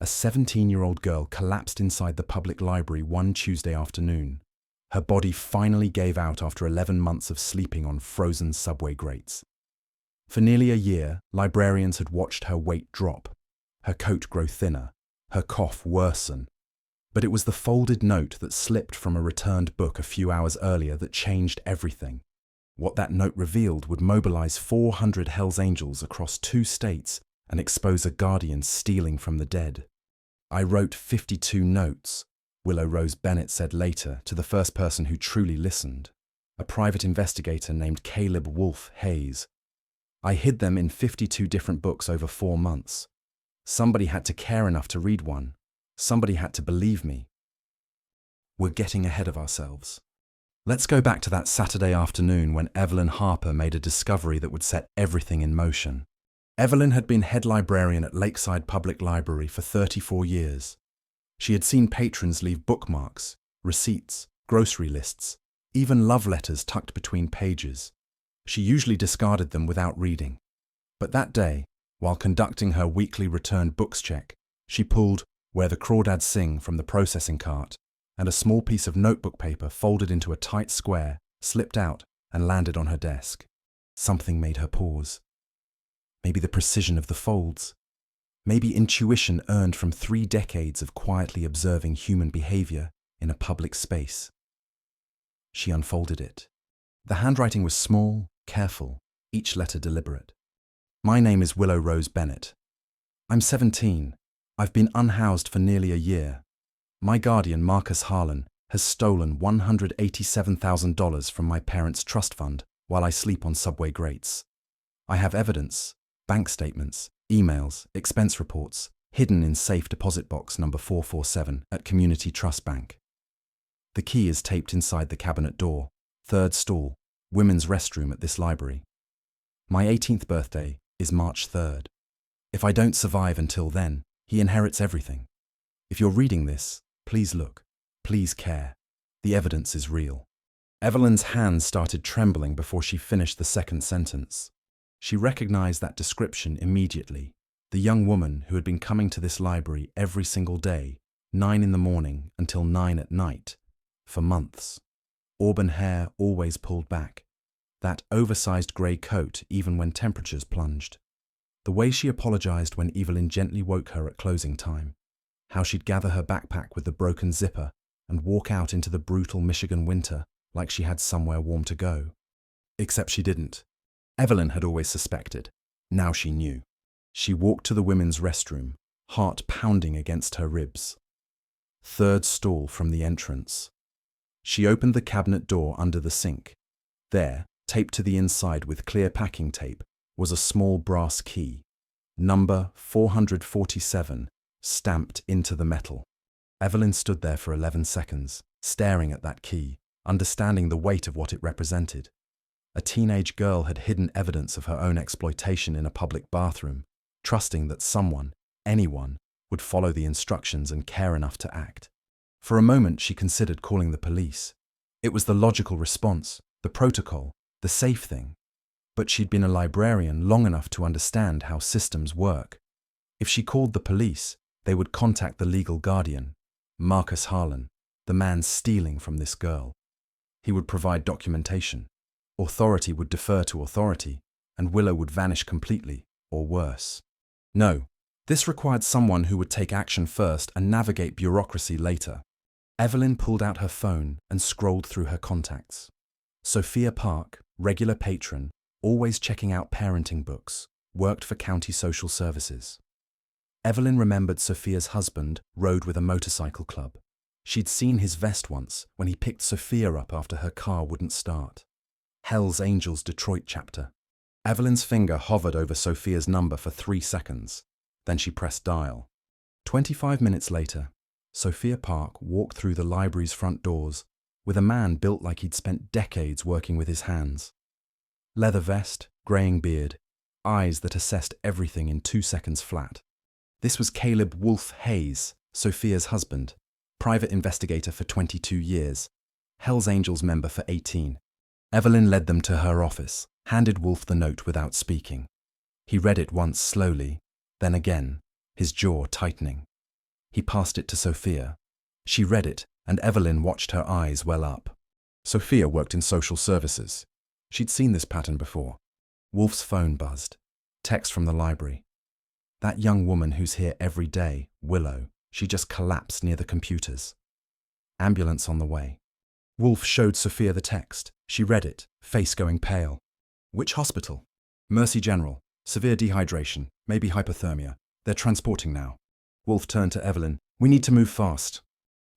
a 17-year-old girl collapsed inside the public library one Tuesday afternoon. Her body finally gave out after 11 months of sleeping on frozen subway grates. For nearly a year, librarians had watched her weight drop, her coat grow thinner, her cough worsen. But it was the folded note that slipped from a returned book a few hours earlier that changed everything. What that note revealed would mobilize 400 Hells Angels across 2 states and expose a guardian stealing from the dead. "I wrote 52 notes," Willow Rose Bennett said later to the first person who truly listened, a private investigator named Caleb Wolfe Hayes. "I hid them in 52 different books over 4 months. Somebody had to care enough to read one. Somebody had to believe me." We're getting ahead of ourselves. Let's go back to that Saturday afternoon when Evelyn Harper made a discovery that would set everything in motion. Evelyn had been head librarian at Lakeside Public Library for 34 years. She had seen patrons leave bookmarks, receipts, grocery lists, even love letters tucked between pages. She usually discarded them without reading. But that day, while conducting her weekly returned books check, she pulled "Where the Crawdads Sing" from the processing cart, and a small piece of notebook paper folded into a tight square slipped out and landed on her desk. Something made her pause. Maybe the precision of the folds. Maybe intuition earned from 3 decades of quietly observing human behavior in a public space. She unfolded it. The handwriting was small, careful, each letter deliberate. "My name is Willow Rose Bennett. I'm 17. I've been unhoused for nearly a year. My guardian, Marcus Harlan, has stolen $187,000 from my parents' trust fund while I sleep on subway grates. I have evidence, bank statements, emails, expense reports, hidden in safe deposit box number 447 at Community Trust Bank. The key is taped inside the cabinet door, 3rd stall, women's restroom at this library. My 18th birthday is March 3rd. If I don't survive until then, he inherits everything. If you're reading this, please look. Please care. The evidence is real." Evelyn's hands started trembling before she finished the second sentence. She recognized that description immediately. The young woman who had been coming to this library every single day, 9 in the morning until 9 at night, for months. Auburn hair always pulled back. That oversized grey coat even when temperatures plunged. The way she apologized when Evelyn gently woke her at closing time. How she'd gather her backpack with the broken zipper and walk out into the brutal Michigan winter like she had somewhere warm to go. Except she didn't. Evelyn had always suspected. Now she knew. She walked to the women's restroom, heart pounding against her ribs. 3rd stall from the entrance. She opened the cabinet door under the sink. There, taped to the inside with clear packing tape, was a small brass key. Number 447, stamped into the metal. Evelyn stood there for 11 seconds, staring at that key, understanding the weight of what it represented. A teenage girl had hidden evidence of her own exploitation in a public bathroom, trusting that someone, anyone, would follow the instructions and care enough to act. For a moment, she considered calling the police. It was the logical response, the protocol, the safe thing. But she'd been a librarian long enough to understand how systems work. If she called the police, they would contact the legal guardian, Marcus Harlan, the man stealing from this girl. He would provide documentation. Authority would defer to authority, and Willow would vanish completely, or worse. No, this required someone who would take action first and navigate bureaucracy later. Evelyn pulled out her phone and scrolled through her contacts. Sophia Park, regular patron, always checking out parenting books, worked for county social services. Evelyn remembered Sophia's husband rode with a motorcycle club. She'd seen his vest once when he picked Sophia up after her car wouldn't start. Hells Angels Detroit chapter. Evelyn's finger hovered over Sophia's number for 3 seconds. Then she pressed dial. 25 minutes later, Sophia Park walked through the library's front doors with a man built like he'd spent decades working with his hands. Leather vest, greying beard, eyes that assessed everything in 2 seconds flat. This was Caleb Wolfe Hayes, Sophia's husband, private investigator for 22 years, Hells Angels member for 18. Evelyn led them to her office, handed Wolfe the note without speaking. He read it once slowly, then again, his jaw tightening. He passed it to Sophia. She read it, and Evelyn watched her eyes well up. Sophia worked in social services. She'd seen this pattern before. Wolf's phone buzzed. Text from the library. That young woman who's here every day, Willow, she just collapsed near the computers. Ambulance on the way. Wolf showed Sophia the text. She read it, face going pale. Which hospital? Mercy General. Severe dehydration, maybe hypothermia. They're transporting now. Wolf turned to Evelyn. We need to move fast.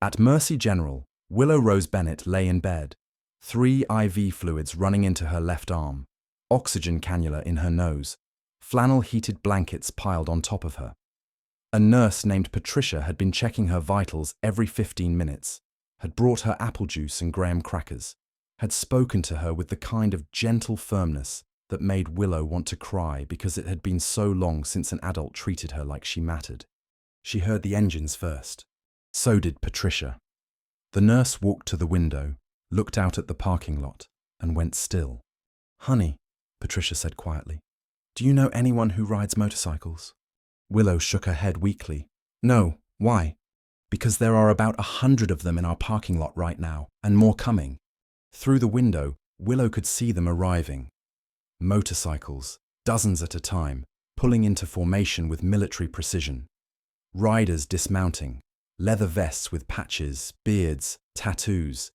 At Mercy General, Willow Rose Bennett lay in bed. 3 IV fluids running into her left arm. Oxygen cannula in her nose. Flannel-heated blankets piled on top of her. A nurse named Patricia had been checking her vitals every 15 minutes, had brought her apple juice and graham crackers, had spoken to her with the kind of gentle firmness that made Willow want to cry because it had been so long since an adult treated her like she mattered. She heard the engines first. So did Patricia. The nurse walked to the window, looked out at the parking lot, and went still. Honey, Patricia said quietly, do you know anyone who rides motorcycles? Willow shook her head weakly. No, why? Because there are about 100 of them in our parking lot right now, and more coming. Through the window, Willow could see them arriving. Motorcycles, dozens at a time, pulling into formation with military precision. Riders dismounting, leather vests with patches, beards, tattoos.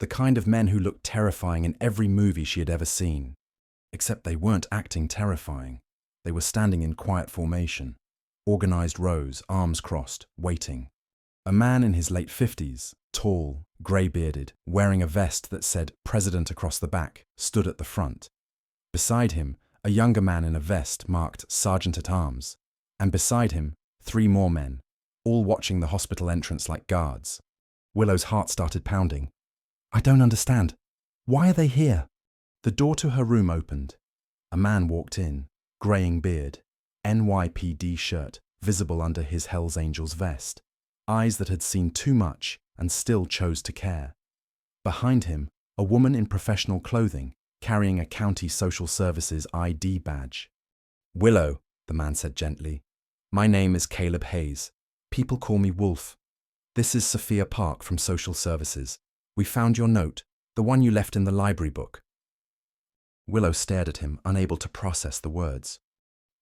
The kind of men who looked terrifying in every movie she had ever seen. Except they weren't acting terrifying. They were standing in quiet formation, organized rows, arms crossed, waiting. A man in his late 50s, tall, grey-bearded, wearing a vest that said President across the back, stood at the front. Beside him, a younger man in a vest marked Sergeant at Arms, and beside him, 3 more men, all watching the hospital entrance like guards. Willow's heart started pounding. I don't understand. Why are they here? The door to her room opened. A man walked in, greying beard, NYPD shirt visible under his Hells Angels vest, eyes that had seen too much and still chose to care. Behind him, a woman in professional clothing, carrying a county social services ID badge. Willow, the man said gently. My name is Caleb Hayes. People call me Wolf. This is Sophia Park from Social Services. We found your note, the one you left in the library book. Willow stared at him, unable to process the words.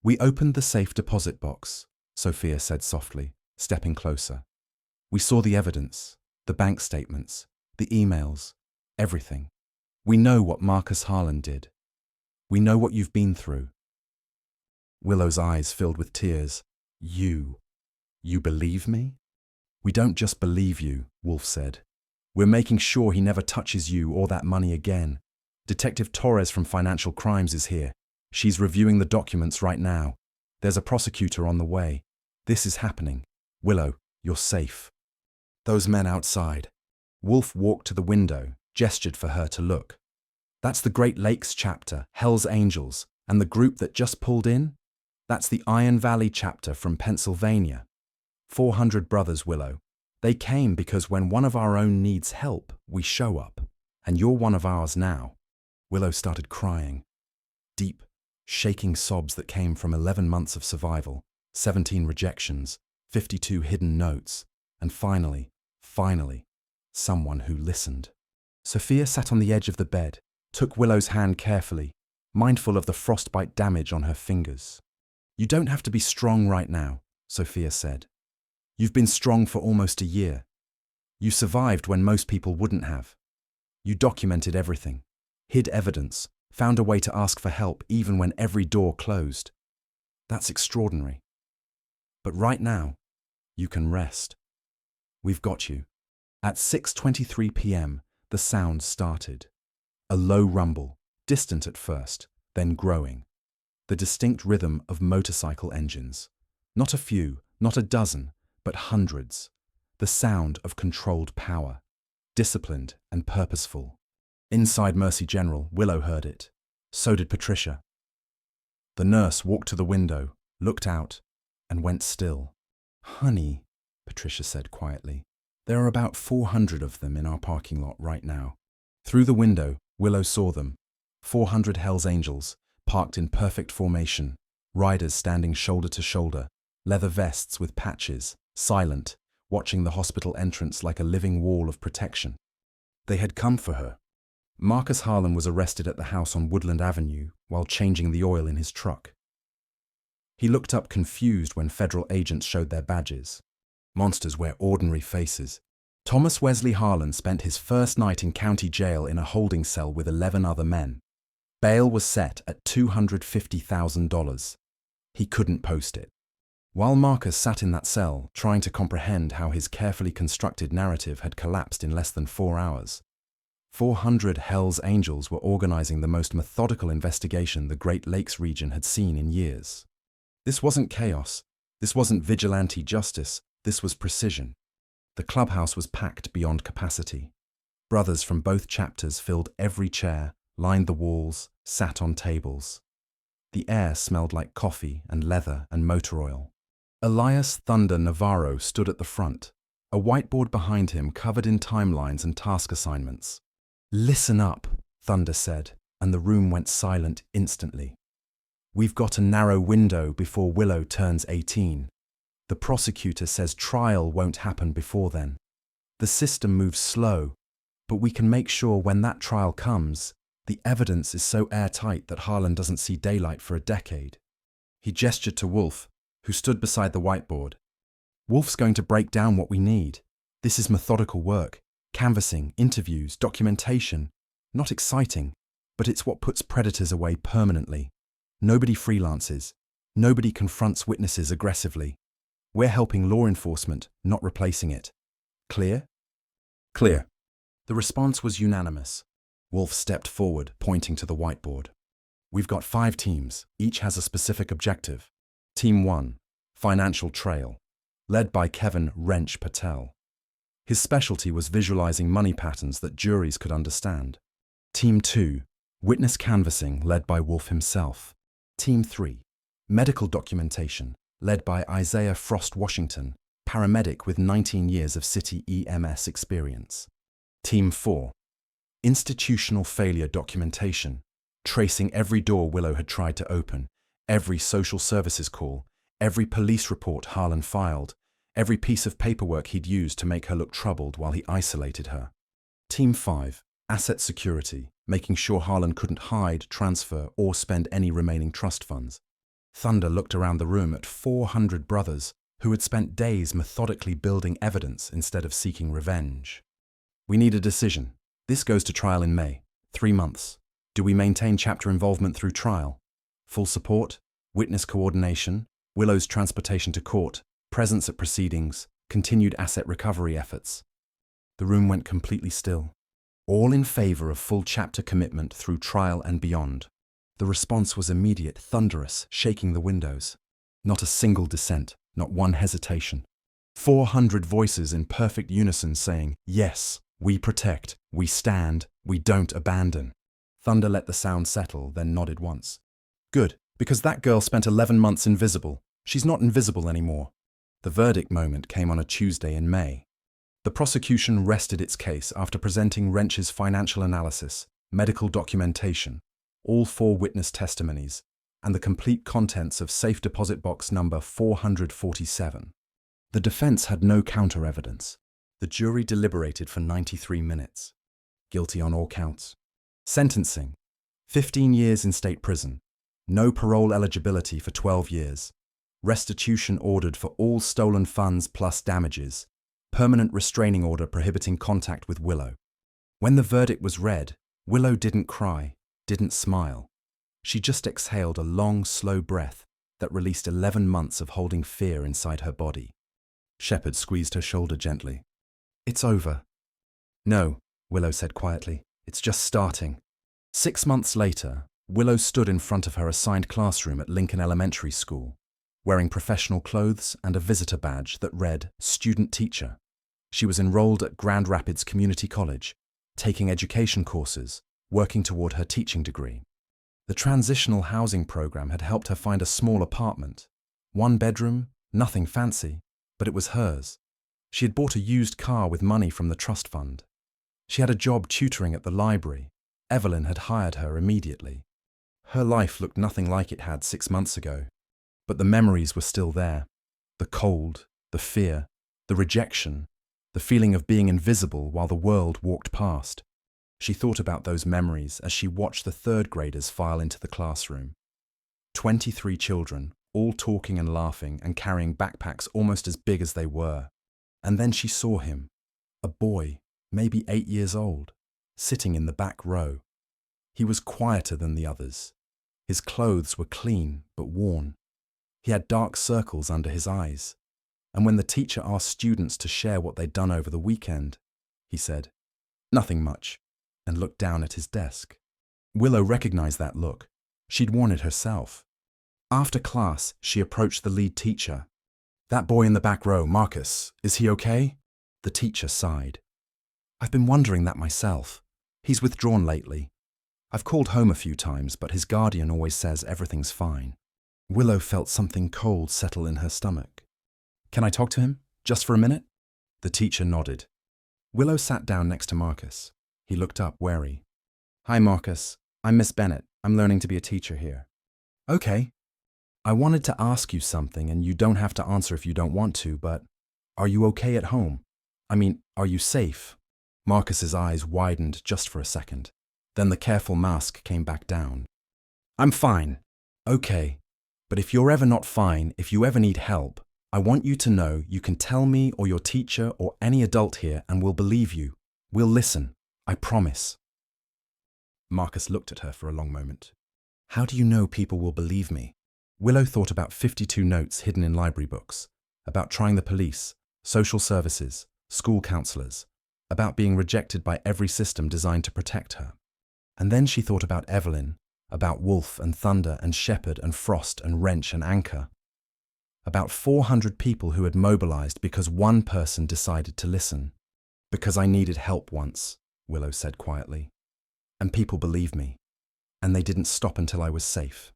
We opened the safe deposit box, Sophia said softly, stepping closer. We saw the evidence, the bank statements, the emails, everything. We know what Marcus Harlan did. We know what you've been through. Willow's eyes filled with tears. You believe me? We don't just believe you, Wolf said. We're making sure he never touches you or that money again. Detective Torres from Financial Crimes is here. She's reviewing the documents right now. There's a prosecutor on the way. This is happening. Willow, you're safe. Those men outside. Wolf walked to the window, gestured for her to look. That's the Great Lakes chapter, Hells Angels, and the group that just pulled in? That's the Iron Valley chapter from Pennsylvania. 400 brothers, Willow. They came because when one of our own needs help, we show up. And you're one of ours now. Willow started crying. Deep, shaking sobs that came from 11 months of survival, 17 rejections, 52 hidden notes, and finally, someone who listened. Sophia sat on the edge of the bed, took Willow's hand carefully, mindful of the frostbite damage on her fingers. You don't have to be strong right now, Sophia said. You've been strong for almost a year. You survived when most people wouldn't have. You documented everything, hid evidence, found a way to ask for help even when every door closed. That's extraordinary. But right now, you can rest. We've got you. At 6:23 p.m., the sound started. A low rumble, distant at first, then growing. The distinct rhythm of motorcycle engines. Not a few, not a dozen, but hundreds. The sound of controlled power. Disciplined and purposeful. Inside Mercy General, Willow heard it. So did Patricia. The nurse walked to the window, looked out, and went still. Honey, Patricia said quietly, there are about 400 of them in our parking lot right now. Through the window, Willow saw them. 400 Hells Angels, parked in perfect formation, riders standing shoulder to shoulder, leather vests with patches, silent, watching the hospital entrance like a living wall of protection. They had come for her. Marcus Harlan was arrested at the house on Woodland Avenue while changing the oil in his truck. He looked up confused when federal agents showed their badges. Monsters wear ordinary faces. Thomas Wesley Harlan spent his first night in county jail in a holding cell with 11 other men. Bail was set at $250,000. He couldn't post it. While Marcus sat in that cell, trying to comprehend how his carefully constructed narrative had collapsed in less than 4 hours, 400 Hell's Angels were organizing the most methodical investigation the Great Lakes region had seen in years. This wasn't chaos. This wasn't vigilante justice. This was precision. The clubhouse was packed beyond capacity. Brothers from both chapters filled every chair, lined the walls, sat on tables. The air smelled like coffee and leather and motor oil. Elias Thunder Navarro stood at the front, a whiteboard behind him covered in timelines and task assignments. "Listen up," Thunder said, and the room went silent instantly. "We've got a narrow window before Willow turns 18. The prosecutor says trial won't happen before then. The system moves slow, but we can make sure when that trial comes, the evidence is so airtight that Harlan doesn't see daylight for a decade." He gestured to Wolf, who stood beside the whiteboard. "Wolf's going to break down what we need. This is methodical work, canvassing, interviews, documentation. Not exciting, but it's what puts predators away permanently. Nobody freelances. Nobody confronts witnesses aggressively. We're helping law enforcement, not replacing it. Clear?" "Clear." The response was unanimous. Wolf stepped forward, pointing to the whiteboard. "We've got 5 teams. Each has a specific objective. Team 1, Financial Trail, led by Kevin Wrench Patel. His specialty was visualizing money patterns that juries could understand. Team 2, Witness Canvassing, led by Wolf himself. Team 3, Medical Documentation, led by Isaiah Frost Washington, paramedic with 19 years of city EMS experience. Team 4, Institutional Failure Documentation, tracing every door Willow had tried to open, every social services call, every police report Harlan filed, every piece of paperwork he'd used to make her look troubled while he isolated her. Team 5, Asset Security, making sure Harlan couldn't hide, transfer, or spend any remaining trust funds. Thunder looked around the room at 400 brothers who had spent days methodically building evidence instead of seeking revenge. "We need a decision. This goes to trial in May. 3 months. Do we maintain chapter involvement through trial? Full support, witness coordination, Willow's transportation to court, presence at proceedings, continued asset recovery efforts." The room went completely still. All in favor of full chapter commitment through trial and beyond. The response was immediate, thunderous, shaking the windows. Not a single dissent, not one hesitation. 400 voices in perfect unison saying, "Yes, we protect, we stand, we don't abandon." Thunder let the sound settle, then nodded once. "Good, because that girl spent 11 months invisible. She's not invisible anymore." The verdict moment came on a Tuesday in May. The prosecution rested its case after presenting Wrench's financial analysis, medical documentation, all 4 witness testimonies, and the complete contents of safe deposit box number 447. The defense had no counter-evidence. The jury deliberated for 93 minutes. Guilty on all counts. Sentencing: 15 years in state prison. No parole eligibility for 12 years. Restitution ordered for all stolen funds plus damages. Permanent restraining order prohibiting contact with Willow. When the verdict was read, Willow didn't cry, didn't smile. She just exhaled a long, slow breath that released 11 months of holding fear inside her body. Shepard squeezed her shoulder gently. "It's over." "No," Willow said quietly. "It's just starting." 6 months later, Willow stood in front of her assigned classroom at Lincoln Elementary School, wearing professional clothes and a visitor badge that read Student Teacher. She was enrolled at Grand Rapids Community College, taking education courses, working toward her teaching degree. The transitional housing program had helped her find a small apartment. 1 bedroom, nothing fancy, but it was hers. She had bought a used car with money from the trust fund. She had a job tutoring at the library. Evelyn had hired her immediately. Her life looked nothing like it had 6 months ago, but the memories were still there. The cold, The fear, the rejection, the feeling of being invisible while the world walked past. She thought about those memories as she watched the third graders file into the classroom. 23 children, all talking and laughing and carrying backpacks almost as big as they were. And then she saw him, a boy, maybe 8 years old, sitting in the back row. He was quieter than the others. His clothes were clean but worn. He had dark circles under his eyes. And when the teacher asked students to share what they'd done over the weekend, he said, "Nothing much," and looked down at his desk. Willow recognized that look. She'd worn it herself. After class, she approached the lead teacher. "That boy in the back row, Marcus, is he okay?" The teacher sighed. "I've been wondering that myself. He's withdrawn lately. I've called home a few times, but his guardian always says everything's fine." Willow felt something cold settle in her stomach. "Can I talk to him, just for a minute?" The teacher nodded. Willow sat down next to Marcus. He looked up, wary. "Hi, Marcus. I'm Miss Bennett. I'm learning to be a teacher here." "Okay. I wanted to ask you something, and you don't have to answer if you don't want to, but are you okay at home? I mean, are you safe?" Marcus's eyes widened just for a second. Then the careful mask came back down. "I'm fine." "Okay. But if you're ever not fine, if you ever need help, I want you to know you can tell me or your teacher or any adult here and we'll believe you. We'll listen. I promise." Marcus looked at her for a long moment. "How do you know people will believe me?" Willow thought about 52 notes hidden in library books, about trying the police, social services, school counselors, about being rejected by every system designed to protect her. And then she thought about Evelyn, about Wolf and Thunder and Shepherd and Frost and Wrench and Anchor. About 400 people who had mobilized because one person decided to listen. "Because I needed help once," Willow said quietly. "And people believed me. And they didn't stop until I was safe."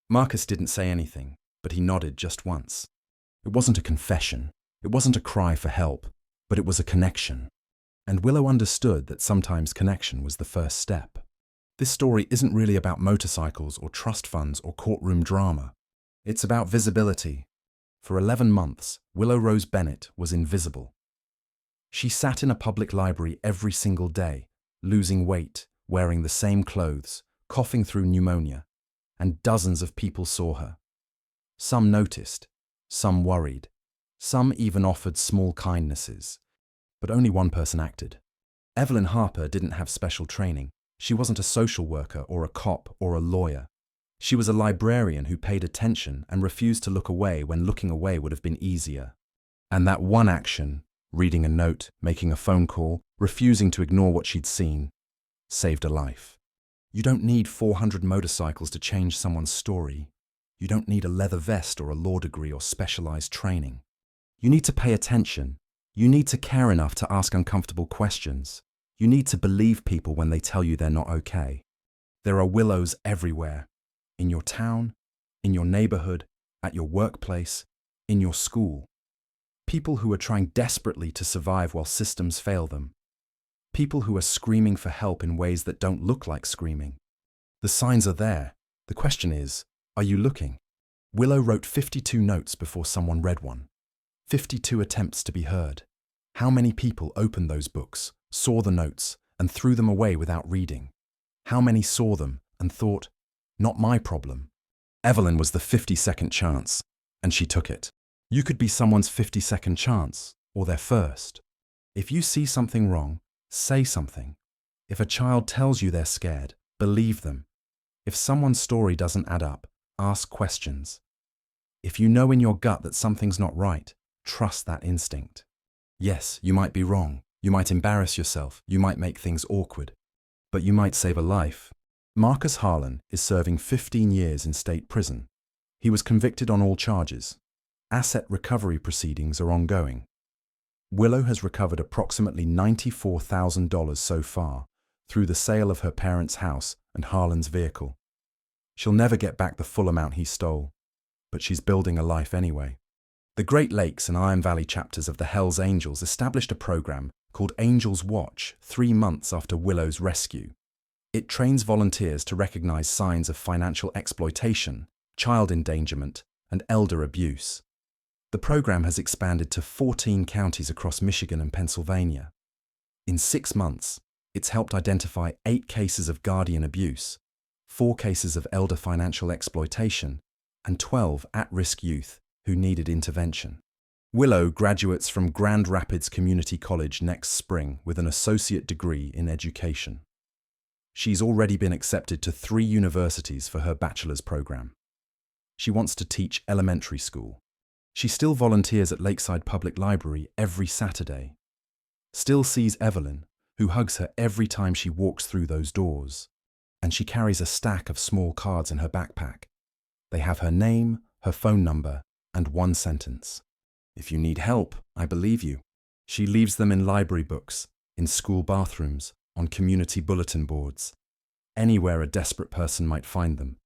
Marcus didn't say anything, but he nodded just once. It wasn't a confession. It wasn't a cry for help, but it was a connection. And Willow understood that sometimes connection was the first step. This story isn't really about motorcycles or trust funds or courtroom drama. It's about visibility. For 11 months, Willow Rose Bennett was invisible. She sat in a public library every single day, losing weight, wearing the same clothes, coughing through pneumonia, and dozens of people saw her. Some noticed, some worried, some even offered small kindnesses, but only one person acted. Evelyn Harper didn't have special training. She wasn't a social worker or a cop or a lawyer. She was a librarian who paid attention and refused to look away when looking away would have been easier. And that one action, reading a note, making a phone call, refusing to ignore what she'd seen, saved a life. You don't need 400 motorcycles to change someone's story. You don't need a leather vest or a law degree or specialized training. You need to pay attention. You need to care enough to ask uncomfortable questions. You need to believe people when they tell you they're not okay. There are Willows everywhere. In your town, in your neighborhood, at your workplace, in your school. People who are trying desperately to survive while systems fail them. People who are screaming for help in ways that don't look like screaming. The signs are there. The question is, are you looking? Willow wrote 52 notes before someone read one. 52 attempts to be heard. How many people opened those books, saw the notes, and threw them away without reading? How many saw them and thought, "Not my problem"? Evelyn was the 52nd chance, and she took it. You could be someone's 52nd chance, or their first. If you see something wrong, say something. If a child tells you they're scared, believe them. If someone's story doesn't add up, ask questions. If you know in your gut that something's not right, trust that instinct. Yes, you might be wrong. You might embarrass yourself. You might make things awkward. But you might save a life. Marcus Harlan is serving 15 years in state prison. He was convicted on all charges. Asset recovery proceedings are ongoing. Willow has recovered approximately $94,000 so far through the sale of her parents' house and Harlan's vehicle. She'll never get back the full amount he stole, but she's building a life anyway. The Great Lakes and Iron Valley chapters of the Hells Angels established a program called Angels Watch 3 months after Willow's rescue. It trains volunteers to recognize signs of financial exploitation, child endangerment, and elder abuse. The program has expanded to 14 counties across Michigan and Pennsylvania. In 6 months, it's helped identify 8 cases of guardian abuse, 4 cases of elder financial exploitation, and 12 at-risk youth who needed intervention. Willow graduates from Grand Rapids Community College next spring with an associate degree in education. She's already been accepted to 3 universities for her bachelor's program. She wants to teach elementary school. She still volunteers at Lakeside Public Library every Saturday. Still sees Evelyn, who hugs her every time she walks through those doors. And she carries a stack of small cards in her backpack. They have her name, her phone number, and one sentence. "If you need help, I believe you." She leaves them in library books, in school bathrooms, on community bulletin boards, anywhere a desperate person might find them,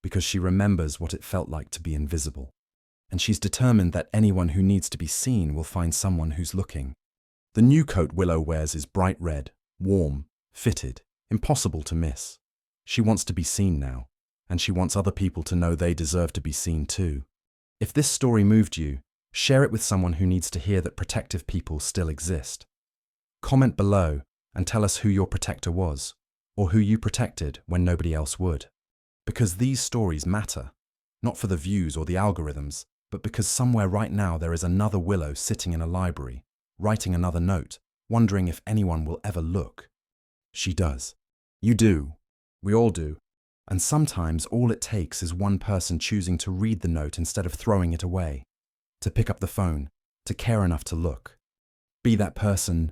because she remembers what it felt like to be invisible. And she's determined that anyone who needs to be seen will find someone who's looking. The new coat Willow wears is bright red, warm, fitted, impossible to miss. She wants to be seen now, and she wants other people to know they deserve to be seen too. If this story moved you, share it with someone who needs to hear that protective people still exist. Comment below and tell us who your protector was, or who you protected when nobody else would. Because these stories matter, not for the views or the algorithms, but because somewhere right now there is another Willow sitting in a library, writing another note, wondering if anyone will ever look. She does. You do. We all do. And sometimes all it takes is one person choosing to read the note instead of throwing it away, to pick up the phone, to care enough to look. Be that person